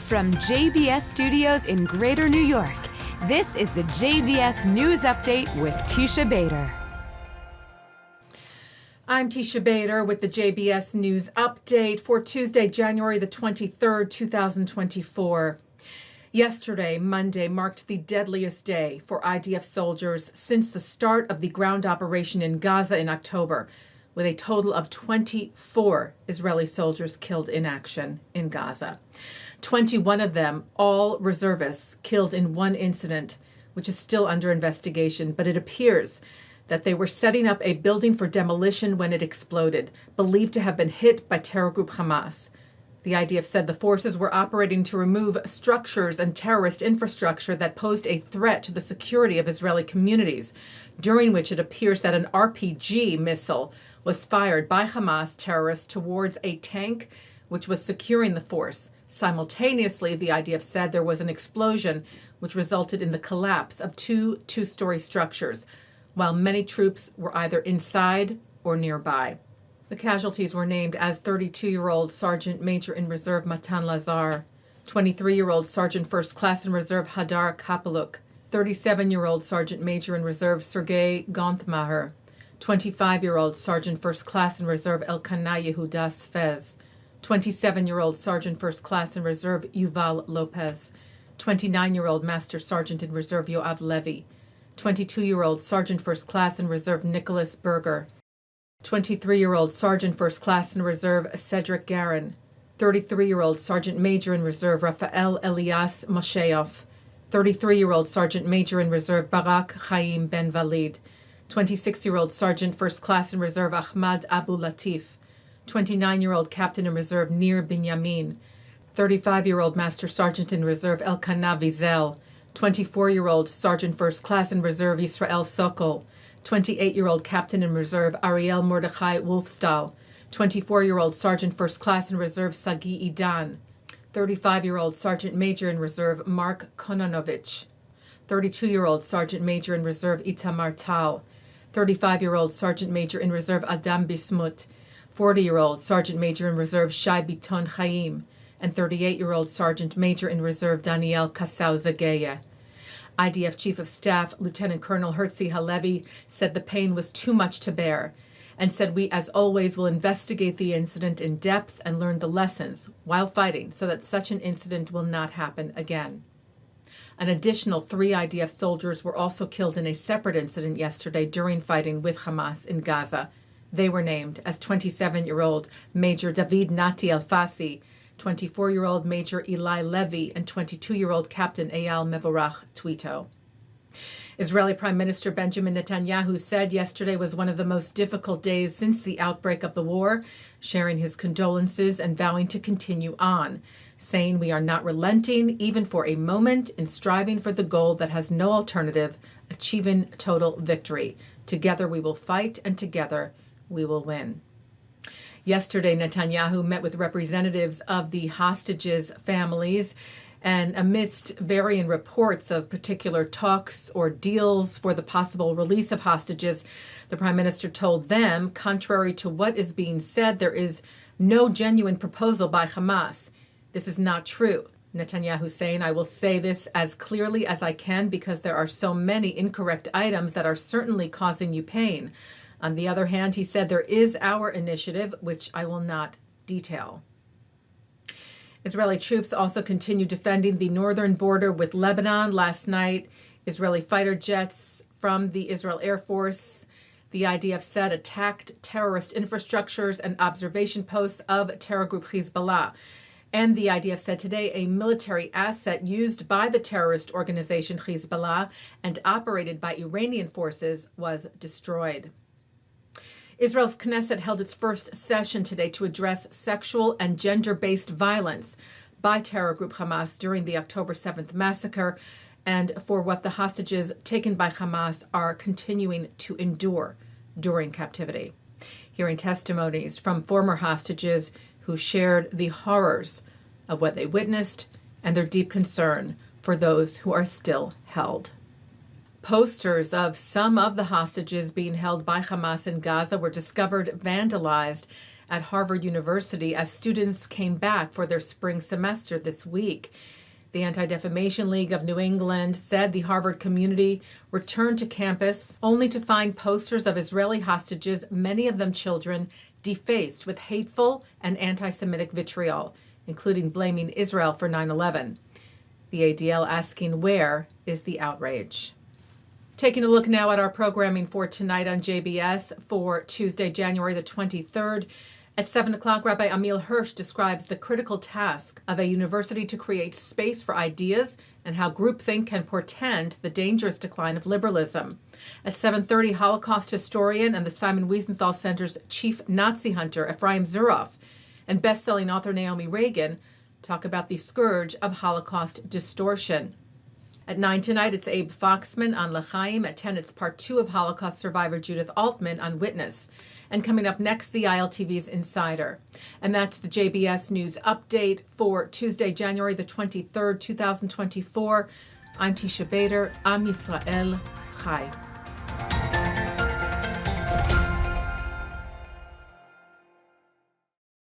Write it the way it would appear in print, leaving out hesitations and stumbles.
From JBS Studios in Greater New York, this is the JBS News Update with Teisha Bader. I'm Teisha Bader with the JBS News Update for Tuesday, January the 23rd, 2024. Yesterday, Monday, marked the deadliest day for IDF soldiers since the start of the ground operation in Gaza in October, with a total of 24 Israeli soldiers killed in action in Gaza. 21 of them, all reservists, killed in one incident, which is still under investigation, but it appears that they were setting up a building for demolition when it exploded, believed to have been hit by terror group Hamas. The IDF said the forces were operating to remove structures and terrorist infrastructure that posed a threat to the security of Israeli communities, during which it appears that an RPG missile was fired by Hamas terrorists towards a tank which was securing the force. Simultaneously, the IDF said there was an explosion which resulted in the collapse of two-story structures, while many troops were either inside or nearby. The casualties were named as 32-year-old Sergeant Major in Reserve Matan Lazar, 23-year-old Sergeant First Class in Reserve Hadar Kapeluk, 37-year-old Sergeant Major in Reserve Sergei Gonthmacher, 25-year-old Sergeant First Class in Reserve Elkanah Yehuda Sfez, 27-year-old Sergeant First Class in Reserve Yuval Lopez, 29-year-old Master Sergeant in Reserve Yoav Levy, 22-year-old Sergeant First Class in Reserve Nicholas Berger, 23-year-old Sergeant First Class in Reserve Cedric Garin, 33-year-old Sergeant Major in Reserve Rafael Elias Mosheov, 33-year-old Sergeant Major in Reserve Barak Chaim Ben Valid, 26-year-old Sergeant First Class in Reserve Ahmad Abu Latif, 29-year-old Captain in Reserve Nir Binyamin, 35-year-old Master Sergeant in Reserve Elkanah Wiesel, 24-year-old Sergeant First Class in Reserve Yisrael Sokol, 28-year-old Captain in Reserve Ariel Mordechai Wolfstahl, 24-year-old Sergeant First Class in Reserve Sagi Idan, 35-year-old Sergeant Major in Reserve Mark Konanovich, 32-year-old Sergeant Major in Reserve Itamar Tau, 35-year-old Sergeant Major in Reserve Adam Bismut, 40-year-old Sergeant Major in Reserve Shai Biton Chaim, and 38-year-old Sergeant Major in Reserve Daniel Kasau Zagaya. IDF Chief of Staff Lieutenant Colonel Herzi Halevi said the pain was too much to bear and said we, as always, will investigate the incident in depth and learn the lessons while fighting so that such an incident will not happen again. An additional 3 IDF soldiers were also killed in a separate incident yesterday during fighting with Hamas in Gaza. They were named as 27-year-old Major David Nati Al-Fasi, 24-year-old Major Eli Levy, and 22-year-old Captain Eyal Mevorach Twito. Israeli Prime Minister Benjamin Netanyahu said yesterday was one of the most difficult days since the outbreak of the war, sharing his condolences and vowing to continue on, saying we are not relenting even for a moment in striving for the goal that has no alternative, achieving total victory. Together we will fight, and together we will win. Yesterday, Netanyahu met with representatives of the hostages' families, and amidst varying reports of particular talks or deals for the possible release of hostages, the Prime Minister told them, contrary to what is being said, there is no genuine proposal by Hamas. This is not true. Netanyahu saying, I will say this as clearly as I can because there are so many incorrect items that are certainly causing you pain. On the other hand, he said there is our initiative, which I will not detail. Israeli troops also continue defending the northern border with Lebanon. Last night, Israeli fighter jets from the Israel Air Force, the IDF said, attacked terrorist infrastructures and observation posts of terror group Hezbollah. And the IDF said today a military asset used by the terrorist organization Hezbollah and operated by Iranian forces was destroyed. Israel's Knesset held its first session today to address sexual and gender-based violence by terror group Hamas during the October 7th massacre and for what the hostages taken by Hamas are continuing to endure during captivity. Hearing testimonies from former hostages who shared the horrors of what they witnessed and their deep concern for those who are still held. Posters of some of the hostages being held by Hamas in Gaza were discovered vandalized at Harvard University as students came back for their spring semester this week. The Anti-Defamation League of New England said the Harvard community returned to campus only to find posters of Israeli hostages, many of them children, defaced with hateful and anti-Semitic vitriol, including blaming Israel for 9/11. The ADL asking, where is the outrage? Taking a look now at our programming for tonight on JBS for Tuesday, January the 23rd. At 7 o'clock, Rabbi Ammiel Hirsch describes the critical task of a university to create space for ideas and how groupthink can portend the dangerous decline of liberalism. At 7:30, Holocaust historian and the Simon Wiesenthal Center's chief Nazi hunter, Efraim Zuroff, and best-selling author Naomi Ragen talk about the scourge of Holocaust distortion. At 9 tonight, it's Abe Foxman on L'chaim. At 10, it's part 2 of Holocaust survivor Judith Altmann on Witness. And coming up next, the ILTV's Insider. And that's the JBS News Update for Tuesday, January the 23rd, 2024. I'm Teisha Bader. Am Yisrael Chai.